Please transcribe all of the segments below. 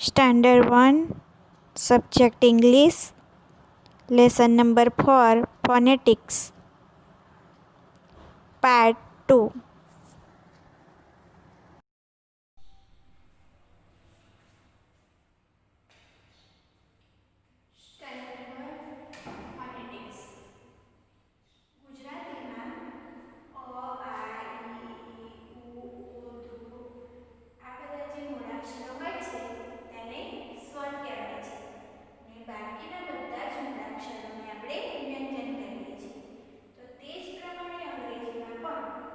Standard 1, Subject English, Lesson number 4, Phonetics, Part 2. Standard 1 phonetics. ગુજરાતીમાં અ આ ઈ ઉ દૃ આ બધા જે મૂળાક્ષરો હોય છે તેને સ્વર કહેવાય છે ને બાકીના બધા જ મૂળાક્ષરોને આપણે વ્યંજન કહીએ છીએ. તો તે જ પ્રમાણે અંગ્રેજીમાં પણ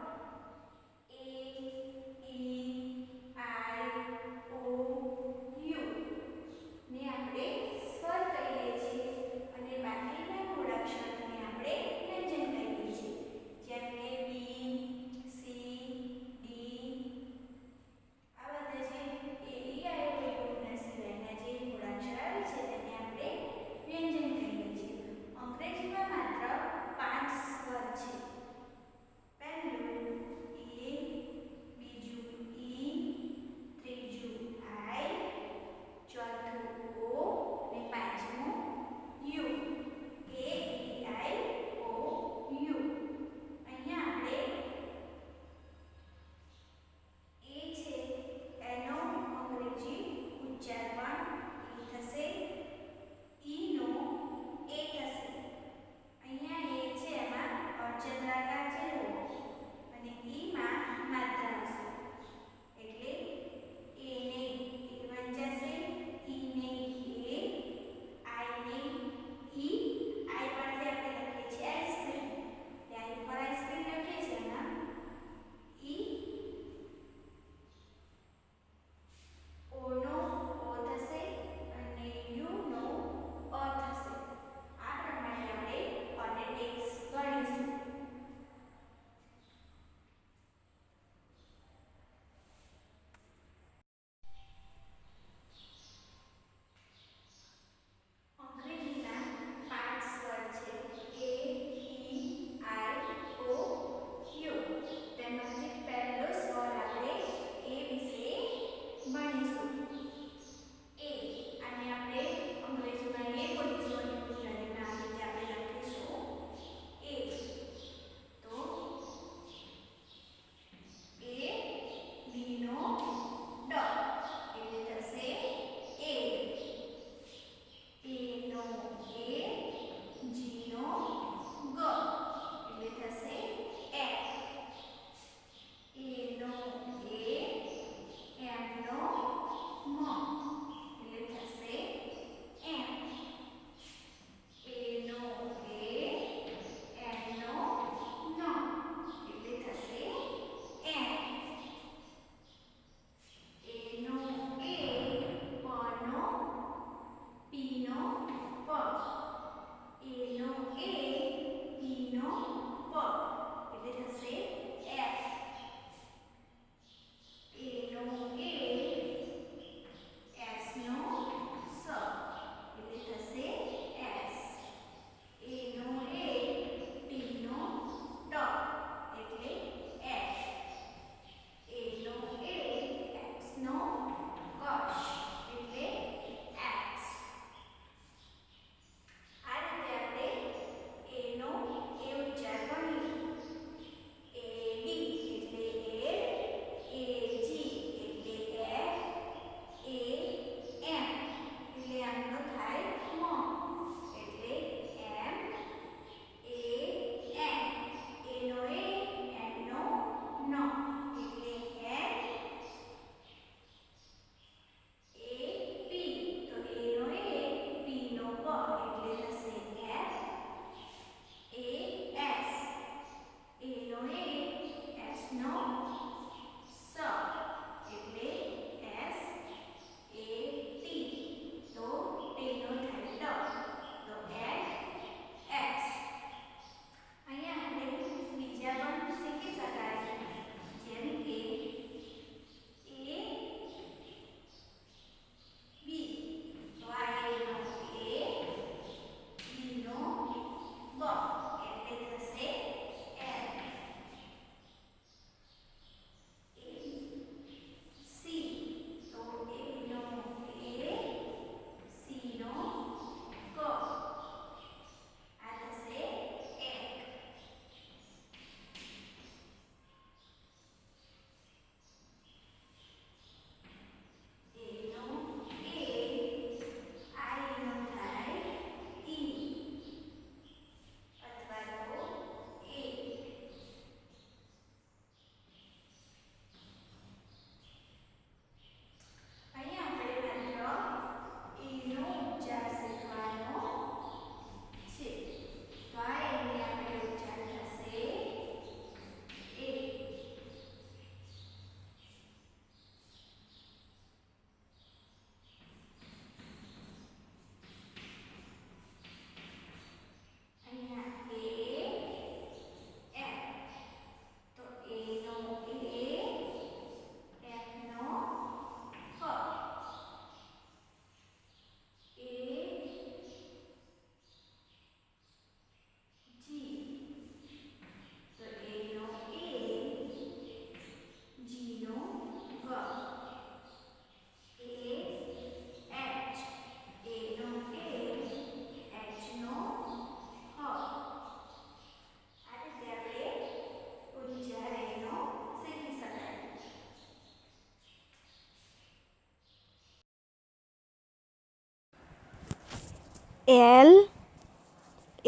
LAD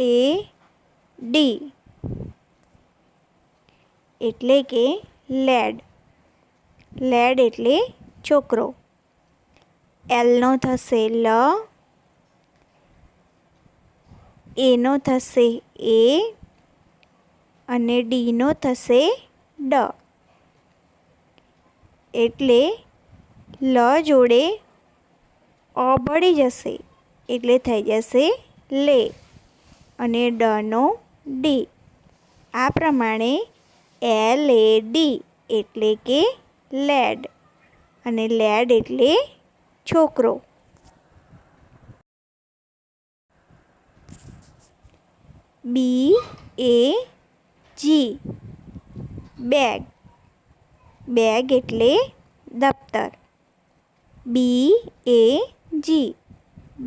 એટલે કે લેડ. લેડ એટલે છોકરો. L નો થશે લ, A નો થશે એ અને D નો થશે ડ. એટલે લ જોડે અ ભળી જશે એટલે થઈ જશે લે અને ડ નો ડી. આ પ્રમાણે LAD એટલે કે લેડ અને લેડ એટલે છોકરો. BAG bag. બેગ એટલે દફતર. BAG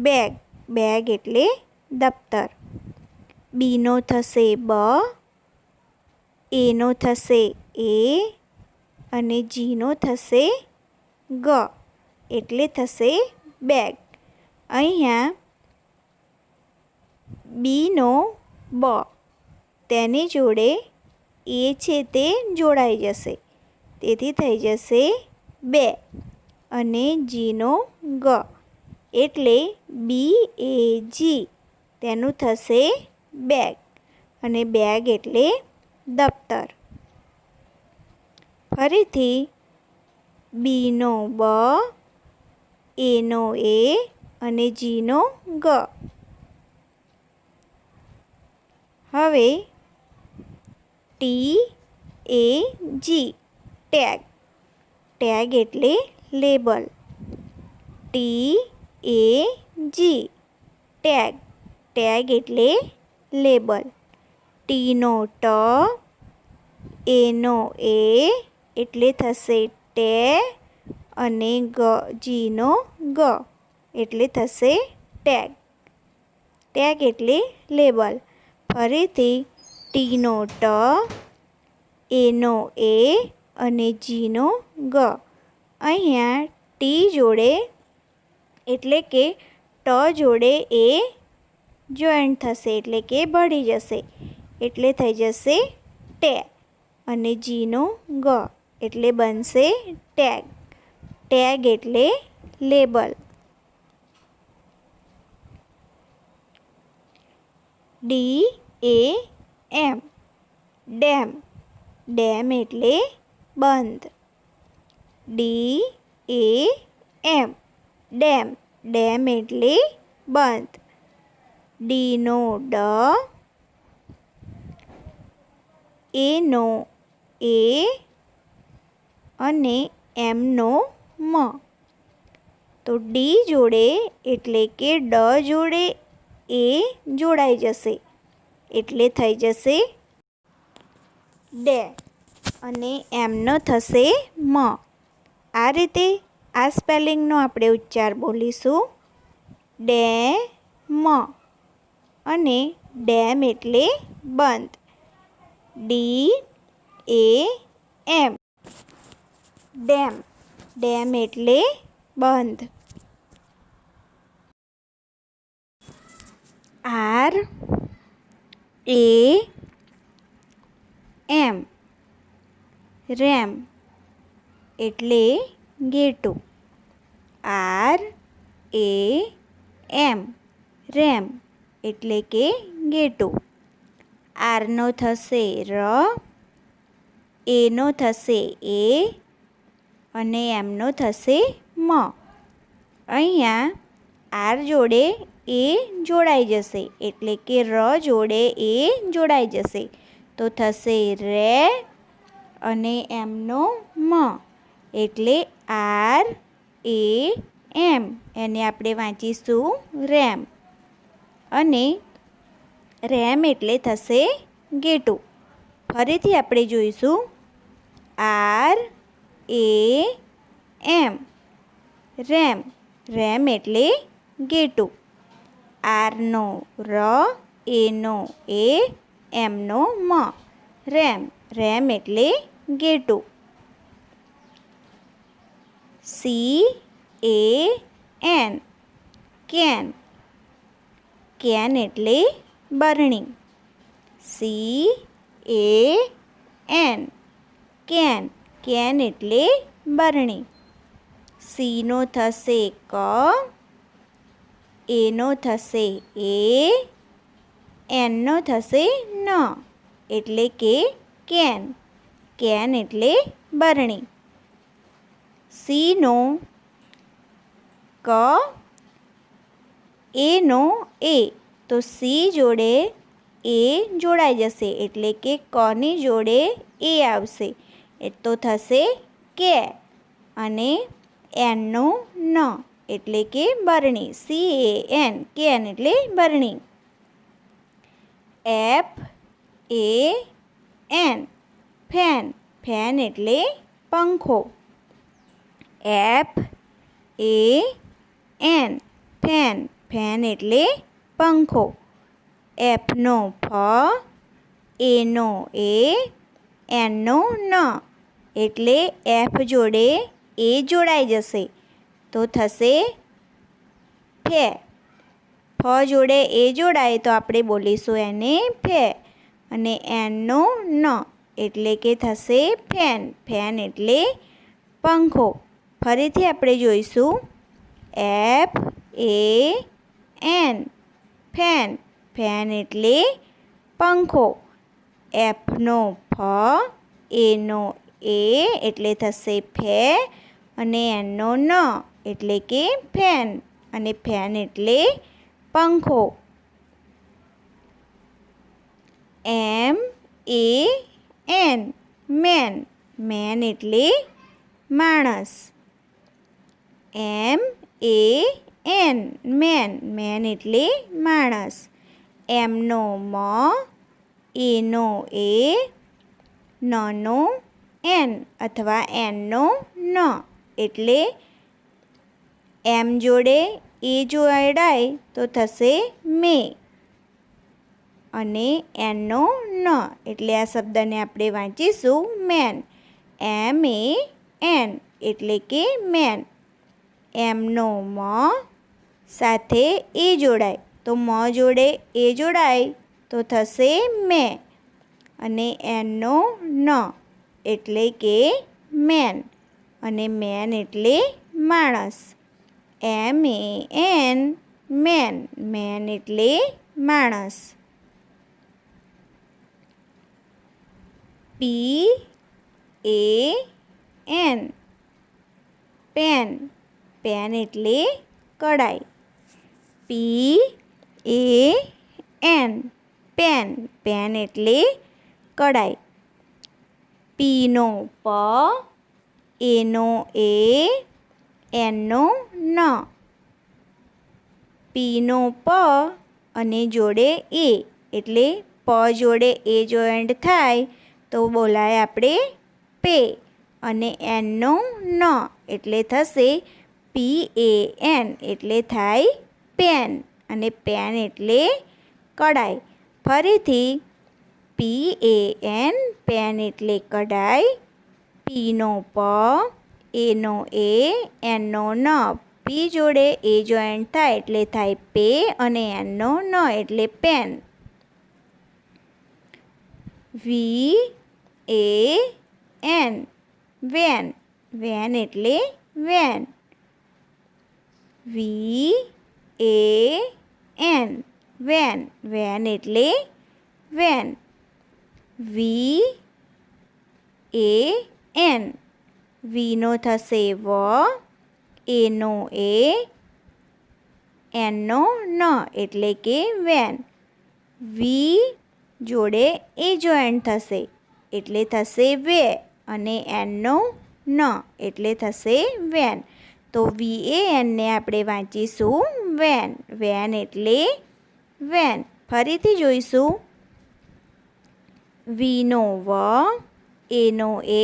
bag. બેગ એટલે દફતર. B નો થશે બ, A નો થશે એ અને G નો થશે ગ એટલે થશે બેગ. અહીંયા B નો બ તેની જોડે એ છે તે જોડાઈ જશે તેથી થઈ જશે બે અને G નો ગ એટલે BAG તેનું થશે બેગ અને બેગ એટલે દફતર. ફરીથી B નો બ, A નો એ અને G નો ગ. હવે TAG ટેગ. ટેગ એટલે લેબલ. TAG tag. ટેગ એટલે લેબલ. T નો ટ, A નો એ એટલે થશે ટે અને G નો ગ એટલે થશે ટેગ. ટેગ એટલે લેબલ. ફરીથી T નો ટ, A નો એ અને G નો ગ. અહીંયા ટી જોડે એટલે કે ટ જોડે એ જોઈન્ટ થશે એટલે કે ભળી જશે એટલે થઈ જશે ટે અને G નો ગ એટલે બનશે ટેગ. ટેગ એટલે લેબલ. DAM dam. ડેમ એટલે બંધ. DAM dam. ડેમ એટલે બંધ. D નો ડ, A નો એ અને M નો મ. તો D જોડે એટલે કે ડ જોડે એ જોડાઈ જશે એટલે થઈ જશે ડે અને M નો થશે મ. આ રીતે આ સ્પેલિંગનો આપણે ઉચ્ચાર બોલીશું. ડેમ અને ડેમ એટલે બંધ. DAM dam. ડેમ એટલે બંધ. RAM રેમ એટલે ગેટું. RAM રેમ એટલે કે ગેટું. R નો થશે ર, A નો થશે એ અને M નો થશે મ. અહીંયા R જોડે એ જોડાઈ જશે એટલે કે ર જોડે એ જોડાઈ જશે તો થશે રે અને M નો મ એટલે RAM. એને આપણે વાંચીશું રેમ અને રેમ એટલે થશે ગેટું. ફરીથી આપણે જોઈશું RAM રેમ. રેમ એટલે ગેટું. R નો ર, A નો એ, M નો મ. રેમ. રેમ એટલે ગેટું. CAN can. કેન એટલે બરણી. CAN કેન, કેન એટલે બરણી. સીનો થશે ક, એનો થશે એ, એનનો થશે ન, એટલે કે કેન, કેન એટલે બરણી. સીનો ક, એનો એ, તો સી જોડે એ જોડાઈ જશે એટલે કે કની જોડે એ આવશે એ તો થશે કે, અને એનનો ન એટલે કે બરણી. CAN કેન એટલે બરણી. FAN ફેન, ફેન એટલે પંખો. FAN ફેન, ફેન એટલે પંખો. Fનો ફ, એનો એ, એનનો ન એટલે F જોડે એ જોડાઈ જશે તો થશે ફે. ફ જોડે એ જોડાય તો આપણે બોલીશું એને ફે. અને એનનો ન એટલે કે થશે ફેન, ફેન એટલે પંખો. ફરીથી આપણે જોઈશું FAN ફેન, ફેન એટલે પંખો. Fનો ફ, એનો એ એટલે થશે ફે, અને એનનો ન એટલે કે ફેન, અને ફેન એટલે પંખો. MAN મેન, મેન એટલે માણસ. MAN મેન, મેન એટલે માણસ. એમનો મ, એનો એ, નનો એન અથવા એનનો ન એટલે એમ જોડે એ જોડાય તો થશે મે, અને એનનો ન એટલે આ શબ્દને આપણે વાંચીશું મેન. MAN એટલે કે મેન. એમનો મ સાથે એ જોડાય તો મ જોડે એ જોડાય તો થશે મે, અને એનનો ન એટલે કે મેન, અને મેન એટલે માણસ. MAN મેન, મેન એટલે માણસ. PAN પેન, પેન એટલે કડાઈ. PAN પેન, પેન એટલે કડાઈ. પીનો પ, એનો એ, એનનો ન. પીનો પ અને જોડે એ એટલે પ જોડે એ જોઈન્ટ થાય તો બોલાય આપણે પે, અને એનનો ન એટલે થશે PAN એટલે થાય પેન, અને પેન એટલે કડાઈ. ફરીથી PAN પેન એટલે કડાઈ. પીનો પ, એનો એ, એનનો ન. પી જોડે એ જોઈન્ટ થાય એટલે થાય પે, અને એનનો ન એટલે પેન. VAN વેન, વેન એટલે વેન. VAN વેન, વેન એટલે વેન. VAN વીનો થશે વ, એનો એ, એનનો ન એટલે કે વેન. વી જોડે એ જોઈન્ટ થશે એટલે થશે વે, અને એનનો ન એટલે થશે વેન. તો VAN ને આપણે વાંચીશું વેન, વેન એટલે વેન. ફરીથી જોઈશું. વીનો વ, એનો એ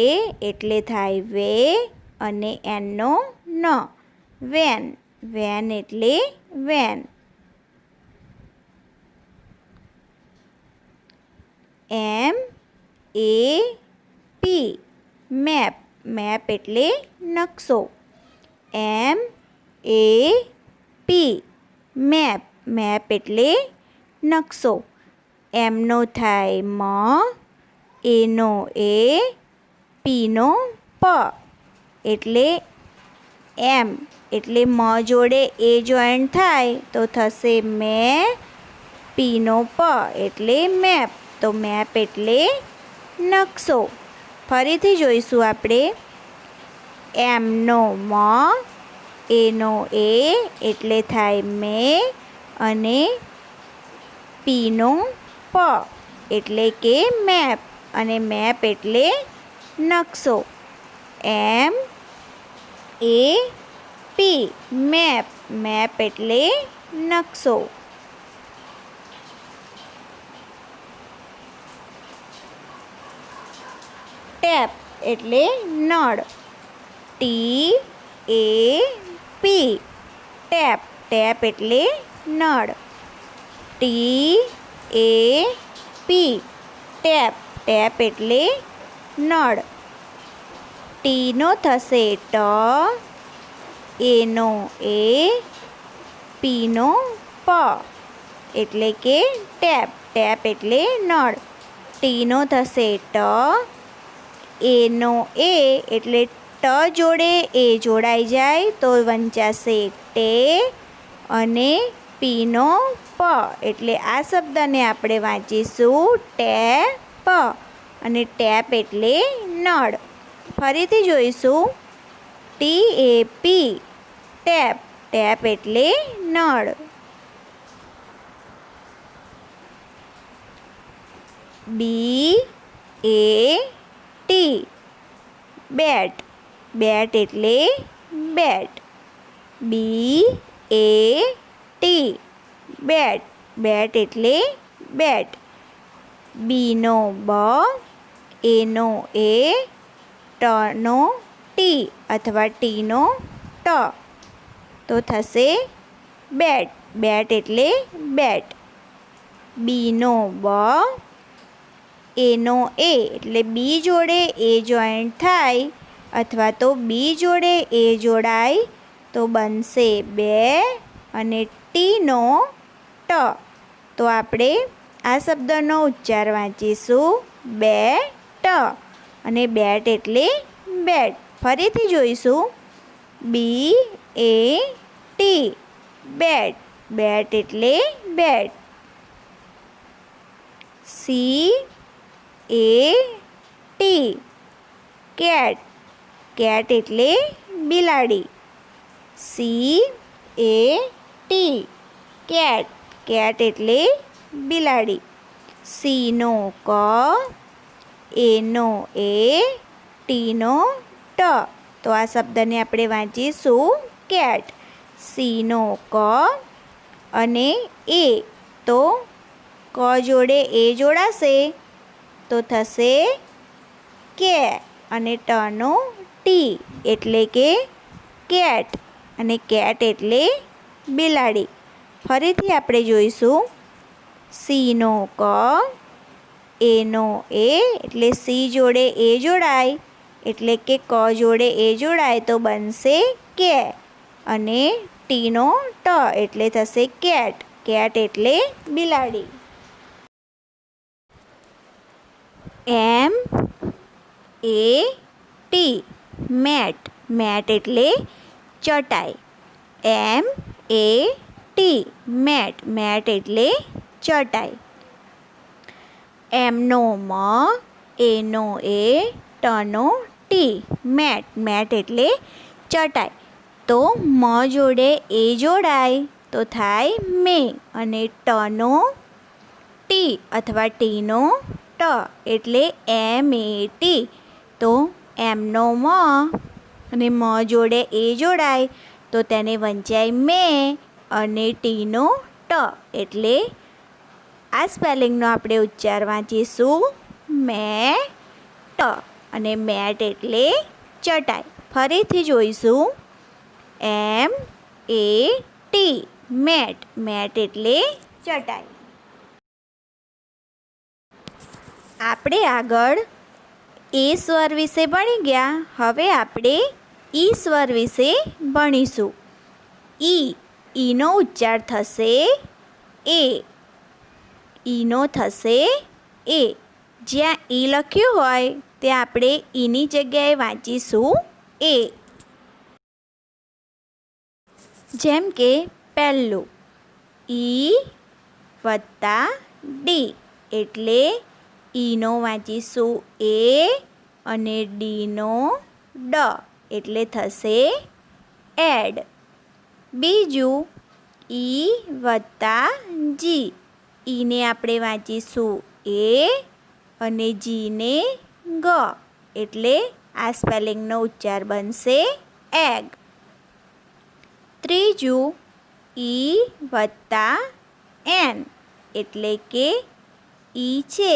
એટલે થાય વે, અને એનનો ન વેન, વેન એટલે વેન. MAP મેપ, મેપ એટલે નકશો. MAP મેપ, મેપ એટલે નકશો. એમનો થાય મ, એનો એ, પીનો પ. એટલે એમ એટલે મ જોડે એ જોઈન્ટ થાય તો થશે મે, પીનો પ એટલે મેપ. તો મેપ એટલે નકશો. ફરીથી જોઈશું આપણે. એમનો મ, એનો એ એટલે થાય મે, અને પીનો પ એટલે કે મેપ, અને મેપ એટલે નકશો. એમ એ પી મેપ, મેપ એટલે નકશો. ટેપ એટલે નળ. ટી એ પી ટેપ, ટેપ એટલે નળ. ટી એ પી ટેપ, ટેપ એટલે નળ. ટીનો થશે ટ, એનો એ, પીનો પ એટલે કે ટેપ, ટેપ એટલે નળ. ટીનો થશે ટ, એનો એ એટલે ટ જોડે એ જોડાઈ જાય તો વંચાશે ટે, અને પીનો પ એટલે આ શબ્દને આપણે વાંચીશું ટેપ, અને ટેપ એટલે નળ. ફરીથી જોઈશું. ટી એ પી ટેપ, ટેપ એટલે નળ. બી એ ટી બેટ, બેટ એટલે બેટ. બી એ ટી બેટ, બેટ એટલે બેટ. બીનો બ, એનો એ, ટનો ટી અથવા ટીનો ટ તો થશે બેટ, બેટ એટલે બેટ. બીનો બ, એનો એ એટલે બી જોડે એ જોઈન્ટ થાય અથવા તો બી જોડે એ જોડાય તો બનશે બે, અને ટીનો ટ. તો આપણે આ શબ્દનો ઉચ્ચાર વાંચીશું બેટ, અને બેટ એટલે બેટ. ફરીથી જોઈશું. બી એ ટી બેટ, બેટ એટલે bat. C A T cat, cat એટલે બિલાડી. C A T cat, cat એટલે બિલાડી. સીનો ક, એનો એ, ટીનો ટ. તો આ શબ્દને આપણે વાંચીશું કેટ. સીનો ક અને એ, તો ક જોડે એ જોડાશે તો થશે કે, અને ટનો ટી એટલે કે કેટ, અને કેટ એટલે બિલાડી. ફરીથી આપણે જોઈશું. સીનો ક, એનો એ એટલે સી જોડે એ જોડાય એટલે કે ક જોડે એ જોડાય તો બનશે કે, અને ટીનો ટ એટલે થશે કેટ, કેટ એટલે બિલાડી. એમ એ ટી મેટ, મેટ એટલે ચટાઈ. એમ એ ટી મેટ, મેટ એટલે ચટાઈ. એમનો મ, એનો એ, ટનો ટી મેટ, મેટ એટલે ચટાઈ. તો મ જોડે એ જોડાય તો થાય મે, અને ટનો ટી અથવા ટીનો ટ એટલે એમ એ ટી. તો એમનો મ અને મ જોડે એ જોડાય તો તેને વંચાય મે, અને ટીનો ટ એટલે આ સ્પેલિંગનો આપણે ઉચ્ચાર વાંચીશું મેટ, અને મેટ એટલે ચટાઈ. ફરીથી જોઈશું. એમ એ ટી મેટ, મેટ એટલે ચટાઈ. આપણે આગળ એ સ્વર વિશે ભણી ગયા. હવે આપણે ઈ સ્વર વિશે ભણીશું. ઈનો ઉચ્ચાર થશે એ. ઈનો થશે એ. જ્યાં ઈ લખ્યું હોય ત્યાં આપણે ઈની જગ્યાએ વાંચીશું એ. જેમ કે પહેલું ઈ વત્તા ડી એટલે ઈનો વાંચીશું એ અને ડીનો ડ એટલે થશે એડ. બીજું ઈ વત્તા જી ઈને આપણે વાંચીશું એ અને જીને ગ એટલે આ સ્પેલિંગનો ઉચ્ચાર બનશે એગ. ત્રીજું ઈ વત્તા એન એટલે કે ઈ છે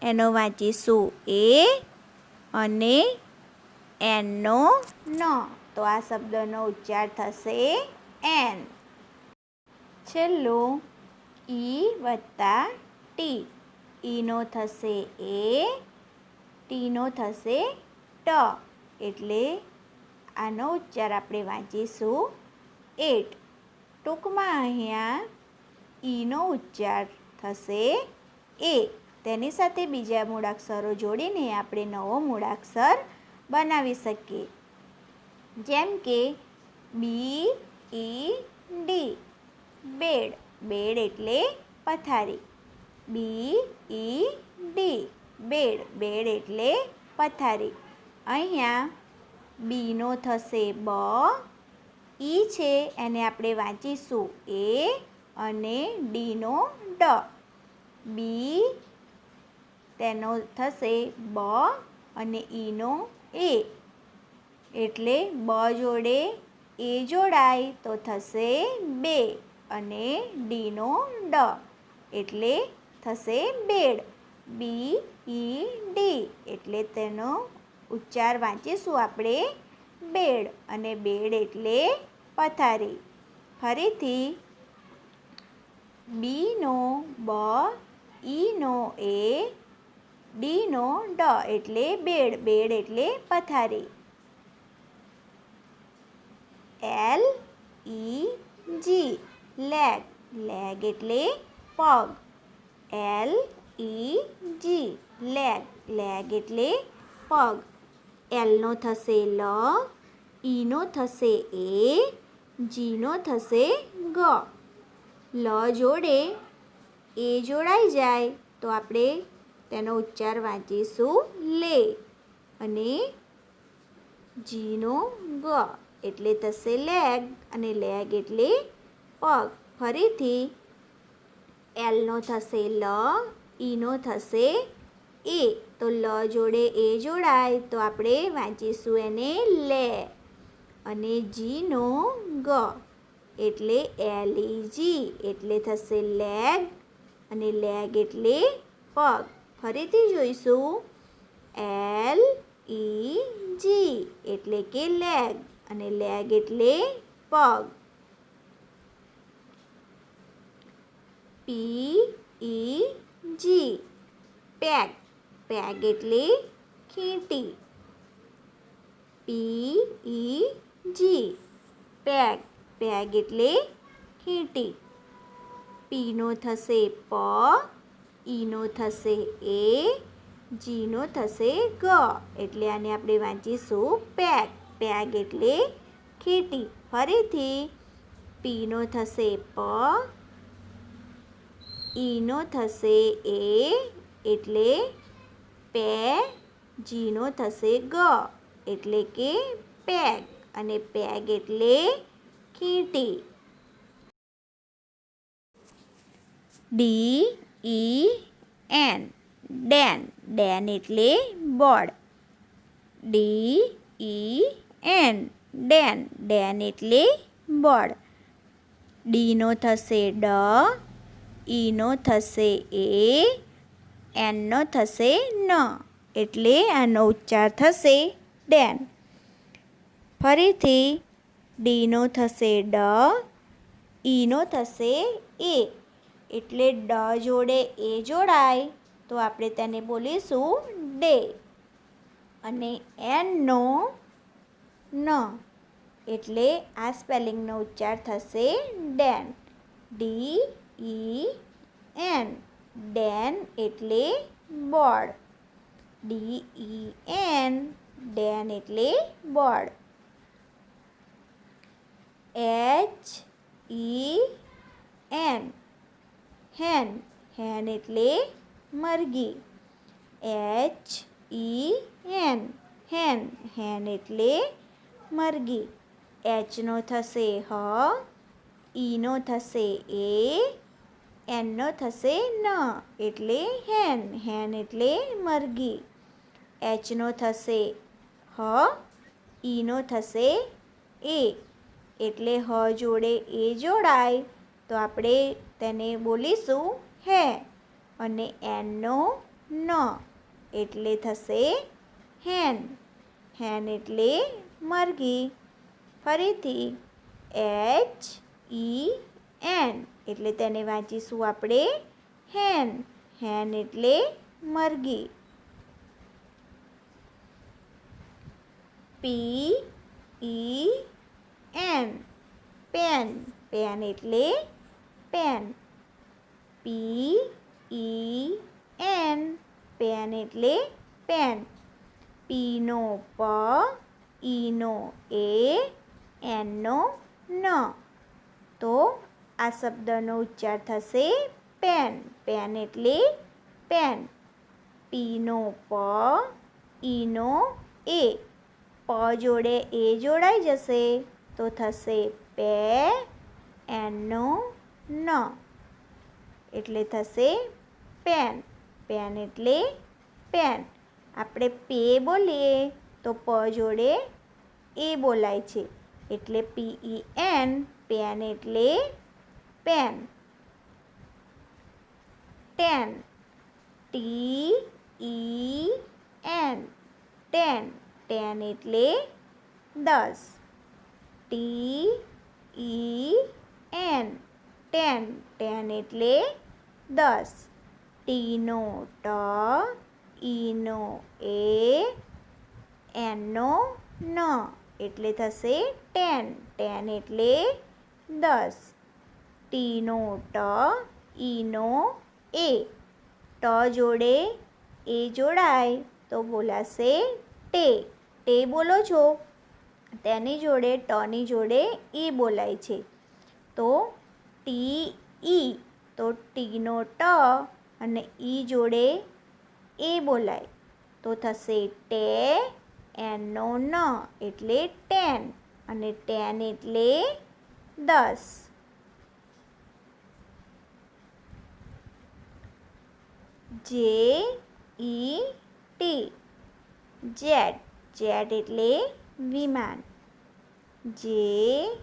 એનો વાંચીશું એ અને એનનો ન તો આ શબ્દનો ઉચ્ચાર થશે એન. છેલ્લું ઈ વત્તા ટી ઈનો થશે એ ટીનો થશે ટ એટલે આનો ઉચ્ચાર આપણે વાંચીશું એટ. ટૂંકમાં અહીંયા ઈનો ઉચ્ચાર થશે એ. તેની સાથે બીજા મૂળાક્ષરો જોડીને આપણે નવો મૂળાક્ષર બનાવી શકીએ. જેમ કે બી ઈ ડી બેડ બેડ એટલે પથારી. બી ઈ ડી બેડ બેડ એટલે પથારી. અહીંયા બીનો થશે બ ઈ છે એને આપણે વાંચીશું એ અને ડીનો ડ. બી તેનો થશે બ અને ઈનો એ એટલે બ જોડે એ જોડાય તો થશે બે અને ડીનો ડ એટલે થશે બેડ. બી ઈ ડી એટલે તેનો ઉચ્ચાર વાંચીશું આપણે બેડ અને બેડ એટલે પથારી. ફરીથી બીનો બ ઈનો એ ડીનો ડ એટલે બેડ બેડ એટલે પથારી. એલ ઈ જી લેગ લેગ એટલે પગ. એલ ઈ જી લેગ લેગ એટલે પગ. એલનો થશે લ ઈનો થશે એ જીનો થશે ગ. લ જોડે એ જોડાઈ જાય તો આપણે તેનો ઉચ્ચાર વાંચીશું લે અને જીનો ગ એટલે થશે લેગ અને લેગ એટલે પગ. ફરીથી એલનો થશે લ ઈનો થશે એ તો લ જોડે એ જોડાય તો આપણે વાંચીશું એને લે અને જીનો ગ એટલે એલ ઈ જી એટલે થશે લેગ અને લેગ એટલે પગ. ફરીથી જોઈશું એલ ઈ જી એટલે કે લેગ અને લેગ એટલે પગ. પી ઈ જી પેગ પેગ એટલે ખીંટી. પી ઈ જી પેગ પેગ એટલે ખીંટી. પીનો થશે પ ઈનો થશે એ જીનો થશે ગ એટલે આને આપણે વાંચીશું પેગ પેગ એટલે ખીંટી. ફરીથી પીનો થશે પ ઈનો થશે એ એટલે પે જીનો થશે ગ એટલે કે પેગ અને પેગ એટલે ખીંટી. ડી ઈ એન ડેન ડેન એટલે બોર્ડ. ડી ઈ એન ડેન ડેન એટલે બોર્ડ. ડીનો થશે ડ ઈનો થશે એ એનનો થશે ન એટલે આનો ઉચ્ચાર થશે ડેન. ફરીથી ડીનો થશે ડ ઈનો થશે એ એટલે ડ જોડે એ જોડાય તો આપણે તેને બોલીશું ડે અને એનનો ન એટલે આ સ્પેલિંગનો ઉચ્ચાર થશે ડેન. ડી ઈ એન ડેન એટલે બોર્ડ. DEN ડેન એટલે બોર્ડ. HEN હેન હેન એટલે મરઘી. HEN હેન હેન એટલે મરઘી. H નો થશે હ, ઈ નો થશે એ, એન નો થશે ન એટલે હેન હેન એટલે મરઘી. H નો થશે હ, ઈ નો થશે એ એટલે હ જોડે એ જોડાય તો આપણે તેને બોલીશું હે. અને એન નો ન એટલે થશે હેન હેન એટલે મરઘી. ફરીથી HEN એટલે તેને વાંચીશું આપણે હેન હેન એટલે મરઘી. PEN પેન પેન એટલે પેન. PEN પેન એટલે પેન. P નો પ, ઈ નો એ, એન નો ન તો આ શબ્દનો ઉચ્ચાર થશે પેન પેન એટલે પેન. P નો પ, ઈ નો એ, પ જોડે એ જોડાઈ જશે તો થશે પે, એન નો ન એટલે થશે પેન પેન એટલે પેન. આપણે પે બોલીએ તો પ જોડે એ બોલાય છે એટલે PEN પેન એટલે pen. Ten TEN ten ten એટલે 10. TEN ટેન ટેન એટલે 10. T નો ટ, ઈ નો એ, એન નો ન એટલે થશે ટેન ટેન એટલે 10. T નો ટ, ઈ નો એ, ટ જોડે એ જોડાય તો બોલાશે ટે. ટે બોલો છો તેની જોડે ટની જોડે એ બોલાય છે તો TE તો ટી નો ટ અને ઈ જોડે એ બોલાય તો થશે ટે, એન નો ન એટલે ટેન અને ટેન એટલે 10. JET જેટ જેટ એટલે વિમાન. JET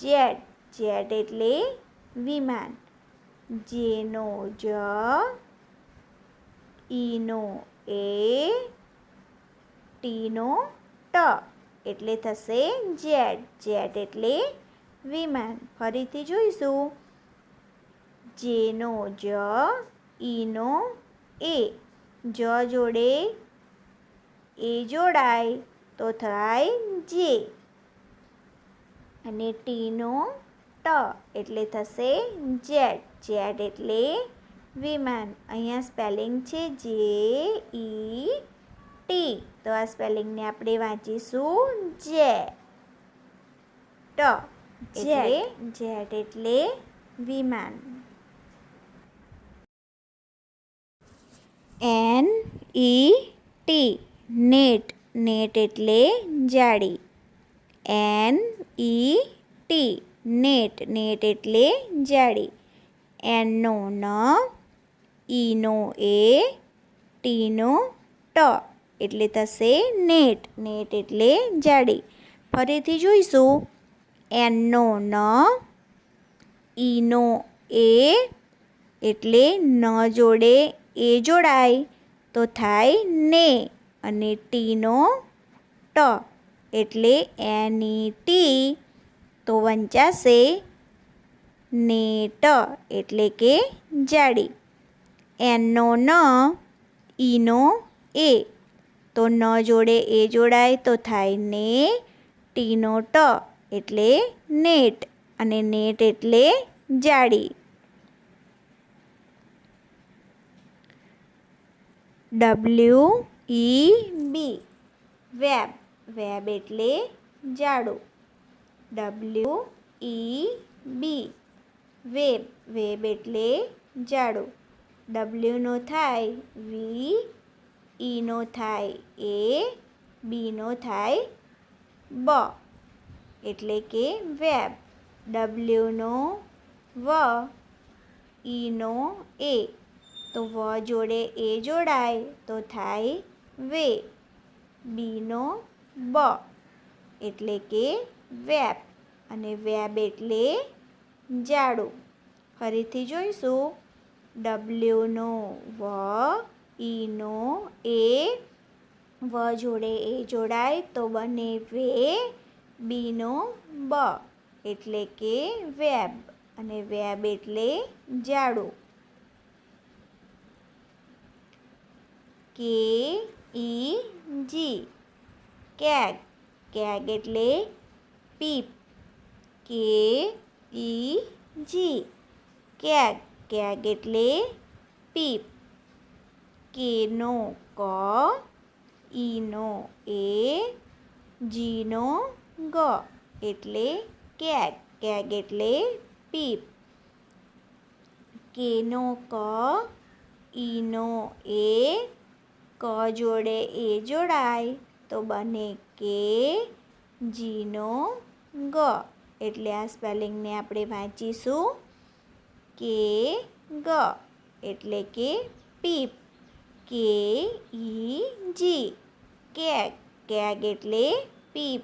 જેટ જેટ એટલે વિમાન. J નો જ, ઈ નો એ, ટી નો ટ એટલે થશે જેટ જેટ એટલે વિમાન. ફરીથી જોઈશું. J નો જ, ઈ નો એ, જ જોડે એ જોડાય તો થાય જે અને ટી નો ટ એટલે થશે જેટ જેટ એટલે વિમાન. અહીંયા સ્પેલિંગ છે JET તો આ સ્પેલિંગને આપણે વાંચીશું જેટ એટલે જેટ એટલે વિમાન. NET નેટ નેટ એટલે જાળી. NET નેટ નેટ એટલે જાળી. N નો ન, ઈ નો એ, ટી નો ટ એટલે થશે નેટ નેટ એટલે જાળી. ફરીથી જોઈશું. N નો ન, ઈ નો એ એટલે ન જોડે એ જોડાય તો થાય ને અને ટી નો ટ એટલે NET તો વંચાશે નેટ એટલે કે જાળી. એન નો ન, ઈ નો એ તો ન જોડે એ જોડાય તો થાય ને, ટી નો ટ એટલે નેટ અને નેટ એટલે જાળી. WEB web. વેબ એટલે જાળું. WEB web. વેબ એટલે જાળું. W નો થાય V, E નો થાય A, B નો થાય B, એટલે કે વેબ. W નો W, E નો A, તો W જોડે A જોડાય તો થાય વે. B નો B, એટલે કે વેબ. અને વેબ એટલે જાડું. ફરીથી જોઈશું. W નો W, E નો A, W જોડે A જોડાય તો બને વે. B નો B, એટલે કે વેબ. અને વેબ એટલે જાડું. KEG keg. કેગ એટલે પીપ. KEG keg. કેગ એટલે પીપ. K નો K, E નો A, G નો G, એટલે કેગ. કેગ એટલે પીપ. K નો K, E નો A, K જોડે A જોડાય તો બને કે. G નો G, એટલે આ સ્પેલિંગને આપણે વાંચીશું કે ગ, એટલે કે પીપ. KEG keg. કેગ એટલે પીપ.